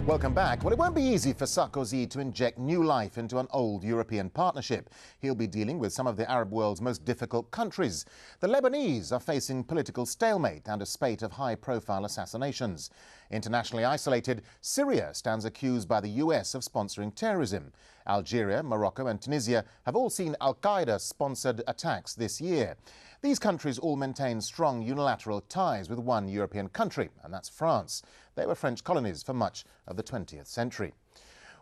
Welcome back. Well, it won't be easy for Sarkozy to inject new life into an old European partnership. He'll be dealing with some of the Arab world's most difficult countries. The Lebanese are facing political stalemate and a spate of high-profile assassinations. Internationally isolated, Syria stands accused by the US of sponsoring terrorism. Algeria, Morocco and Tunisia have all seen al-Qaeda-sponsored attacks this year. These countries all maintain strong unilateral ties with one European country, and that's France. They were French colonies for much of the 20th century.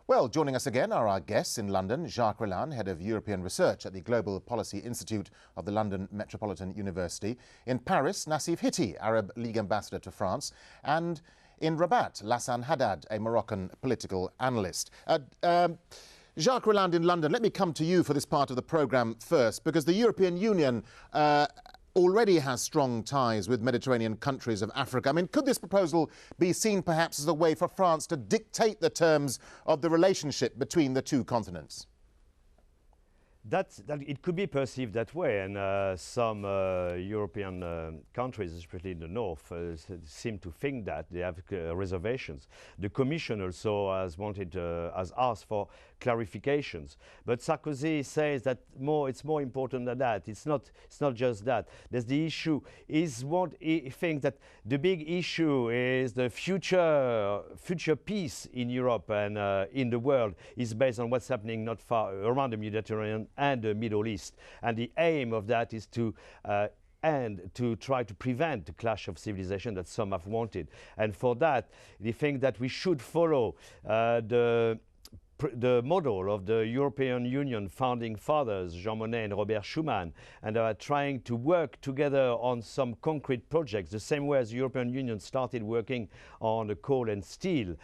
Well, joining us again are our guests in London, Jacques Rolland, Head of European Research at the Global Policy Institute of the London Metropolitan University. In Paris, Nassif Hitti, Arab League Ambassador to France. And in Rabat, Lassan Haddad, a Moroccan political analyst. Jacques Rolland in London, let me come to you for this part of the programme first, because the European Union already has strong ties with Mediterranean countries of Africa. I mean, could this proposal be seen perhaps as a way for France to dictate the terms of the relationship between the two continents? It could be perceived that way, and some European countries, especially in the north, seem to think that they have reservations. The Commission also has asked for clarifications, but Sarkozy says that it's more important than that. It's not just that. There's the issue. He thinks that the big issue is the future peace in Europe and in the world is based on what's happening not far around the Mediterranean and the Middle East. And the aim of that is to try to prevent the clash of civilization that some have wanted. And for that, they think that we should follow the model of the European Union founding fathers, Jean Monnet and Robert Schuman, and are trying to work together on some concrete projects, the same way as the European Union started working on the coal and steel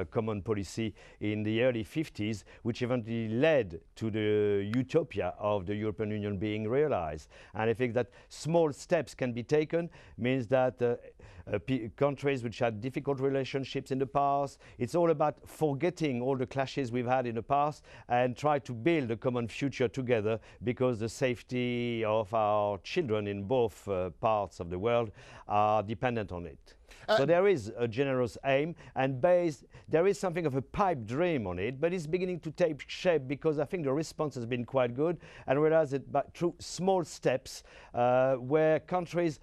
common policy in the early 50s, which eventually led to the utopia of the European Union being realized. And I think that small steps can be taken, means that countries which had difficult relationships in the past, it's all about forgetting all the clashes we've had in the past and try to build a common future together, because the safety of our children in both parts of the world are dependent on it. So there is a generous aim, and there is something of a pipe dream on it, but it's beginning to take shape, because I think the response has been quite good, and realize that through small steps where countries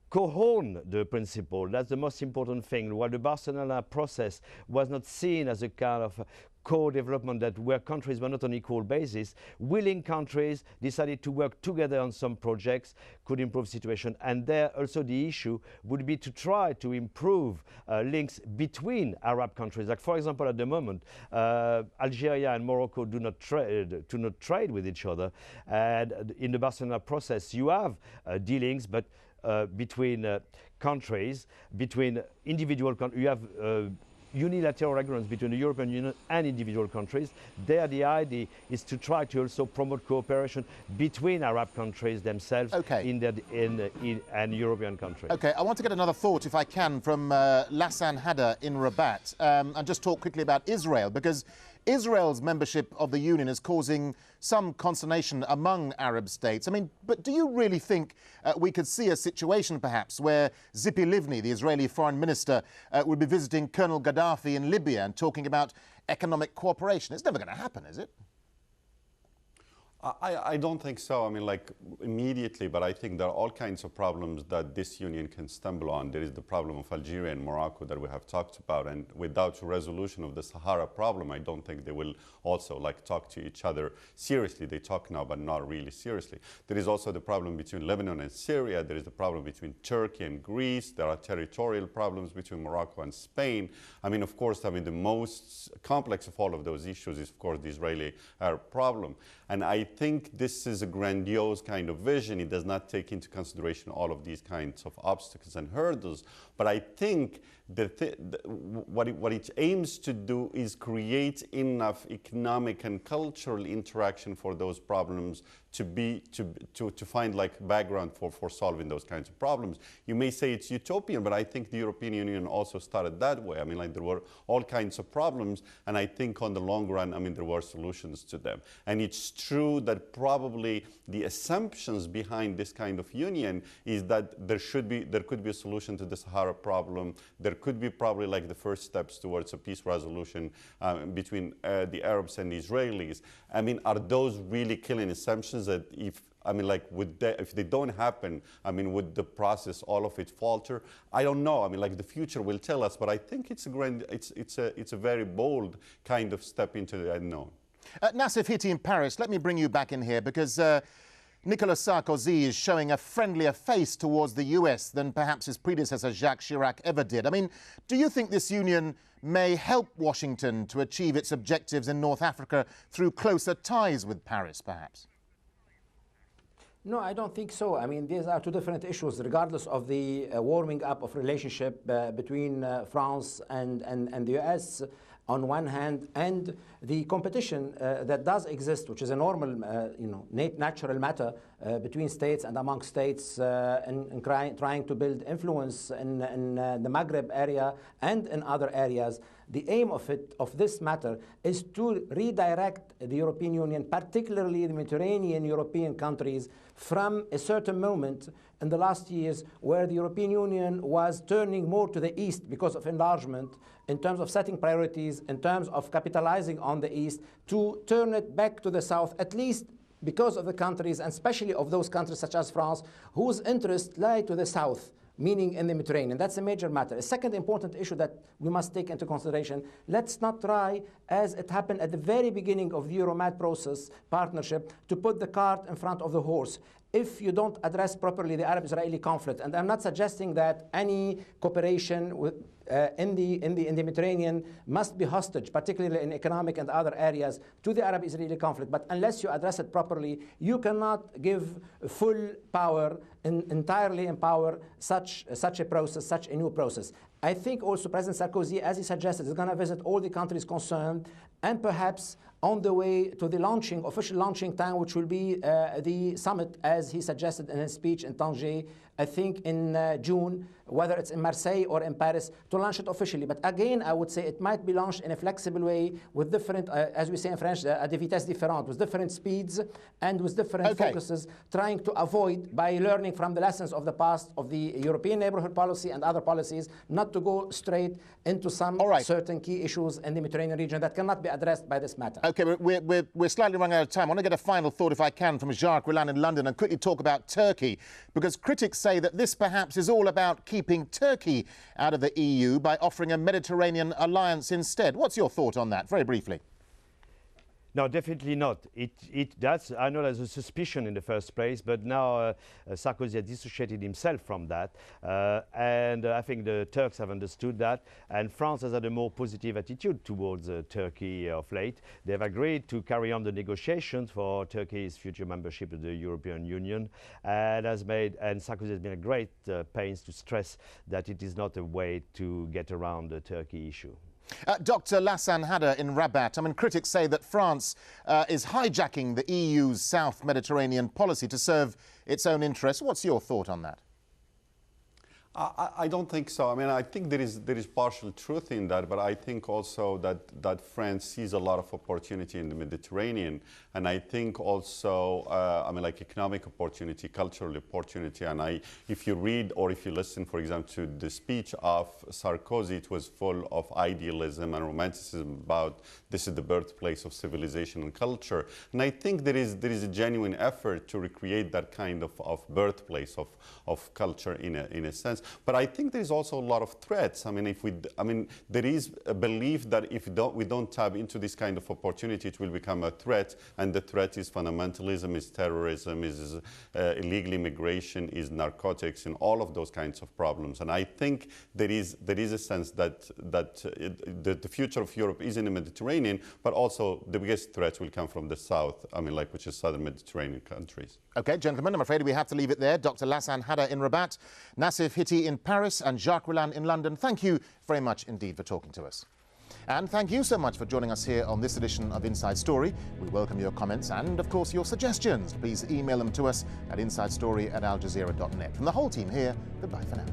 co-own the principle. That's the most important thing. While the Barcelona process was not seen as a kind of co-development where countries were not on equal basis, willing countries decided to work together on some projects, could improve situation. And there also the issue would be to try to improve links between Arab countries. Like, for example, at the moment, Algeria and Morocco do not trade with each other. And in the Barcelona process, you have dealings, but between countries, between individual countries. You have unilateral agreements between the European Union and individual countries. There the idea is to try to also promote cooperation between Arab countries themselves and European countries. Okay, I want to get another thought, if I can, from Lassan Haddad in Rabat, and just talk quickly about Israel, because Israel's membership of the Union is causing some consternation among Arab states. I mean, but do you really think we could see a situation, perhaps, where Tzipi Livni, the Israeli foreign minister, would be visiting Colonel Gaddafi in Libya and talking about economic cooperation? It's never going to happen, is it? I don't think so. I mean, like, immediately, but I think there are all kinds of problems that this union can stumble on. There is the problem of Algeria and Morocco that we have talked about, and without resolution of the Sahara problem, I don't think they will also, like, talk to each other seriously. They talk now, but not really seriously. There is also the problem between Lebanon and Syria. There is the problem between Turkey and Greece. There are territorial problems between Morocco and Spain. I mean, of course, I mean, the most complex of all of those issues is, of course, the Israeli-Arab problem. And I think this is a grandiose kind of vision. It does not take into consideration all of these kinds of obstacles and hurdles. But I think what it aims to do is create enough economic and cultural interaction for those problems to find like background for solving those kinds of problems. You may say it's utopian, but I think the European Union also started that way. I mean, like there were all kinds of problems, and I think on the long run, I mean, there were solutions to them. And it's true that probably the assumptions behind this kind of union is that there could be a solution to the Sahara problem. There could be probably like the first steps towards a peace resolution between the Arabs and the Israelis. I mean, are those really killing assumptions that if they don't happen, I mean, would the process, all of it falter? I don't know. I mean, like the future will tell us, but I think it's a very bold kind of step into the unknown. Nassif Hitti in Paris, let me bring you back in here because Nicolas Sarkozy is showing a friendlier face towards the US than perhaps his predecessor Jacques Chirac ever did. I mean, do you think this union may help Washington to achieve its objectives in North Africa through closer ties with Paris, perhaps? No, I don't think so. I mean, these are two different issues, regardless of the warming up of relationship between France and the US on one hand, and the competition that does exist, which is a normal, natural matter between states and among states in trying to build influence in the Maghreb area and in other areas. The aim of this matter is to redirect the European Union, particularly the Mediterranean European countries, from a certain moment in the last years where the European Union was turning more to the east because of enlargement, in terms of setting priorities, in terms of capitalizing on the east, to turn it back to the south, at least because of the countries, and especially of those countries such as France, whose interests lie to the south, meaning in the Mediterranean. That's a major matter. A second important issue that we must take into consideration, let's not try, as it happened at the very beginning of the Euromed process partnership, to put the cart in front of the horse. If you don't address properly the Arab-Israeli conflict, and I'm not suggesting that any cooperation with in the Mediterranean must be hostage, particularly in economic and other areas, to the Arab-Israeli conflict. But unless you address it properly, you cannot give full power, entirely empower such a process, such a new process. I think also President Sarkozy, as he suggested, is going to visit all the countries concerned, and perhaps on the way to the official launching time, which will be the summit, as he suggested in his speech in Tanger, I think in June, whether it's in Marseille or in Paris, to launch it officially. But again, I would say it might be launched in a flexible way with different, as we say in French, à des vitesses différentes, with different speeds and with different focuses, trying to avoid, by learning from the lessons of the past of the European neighborhood policy and other policies, not to go straight into some certain key issues in the Mediterranean region that cannot be addressed by this matter. OK, we're slightly running out of time. I want to get a final thought, if I can, from Jacques Rolland in London and quickly talk about Turkey, because critics say that this perhaps is all about keeping Turkey out of the EU by offering a Mediterranean alliance instead. What's your thought on that, very briefly? No, definitely not. That's, I know there's a suspicion in the first place, but now Sarkozy has dissociated himself from that. And I think the Turks have understood that. And France has had a more positive attitude towards Turkey of late. They've agreed to carry on the negotiations for Turkey's future membership of the European Union. And Sarkozy has been at great pains to stress that it is not a way to get around the Turkey issue. Dr. Lassane Hadda in Rabat. I mean, critics say that France is hijacking the EU's South Mediterranean policy to serve its own interests. What's your thought on that? I don't think so. I mean, I think there is partial truth in that, but I think also that France sees a lot of opportunity in the Mediterranean, and I think also, I mean, like economic opportunity, cultural opportunity, and if you read or if you listen, for example, to the speech of Sarkozy, it was full of idealism and romanticism about this is the birthplace of civilization and culture, and I think there is a genuine effort to recreate that kind of birthplace of culture in a sense. But I think there is also a lot of threats. I mean, there is a belief that if we don't tap into this kind of opportunity, it will become a threat. And the threat is fundamentalism, is terrorism, is illegal immigration, is narcotics, and all of those kinds of problems. And I think there is a sense that the future of Europe is in the Mediterranean, but also the biggest threats will come from the south. I mean, which is southern Mediterranean countries. OK, gentlemen, I'm afraid we have to leave it there. Dr. Lassane Hadda in Rabat, Nassif Hitti in Paris and Jacques Rolland in London. Thank you very much indeed for talking to us. And thank you so much for joining us here on this edition of Inside Story. We welcome your comments and, of course, your suggestions. Please email them to us at insidestory@aljazeera.net. From the whole team here, goodbye for now.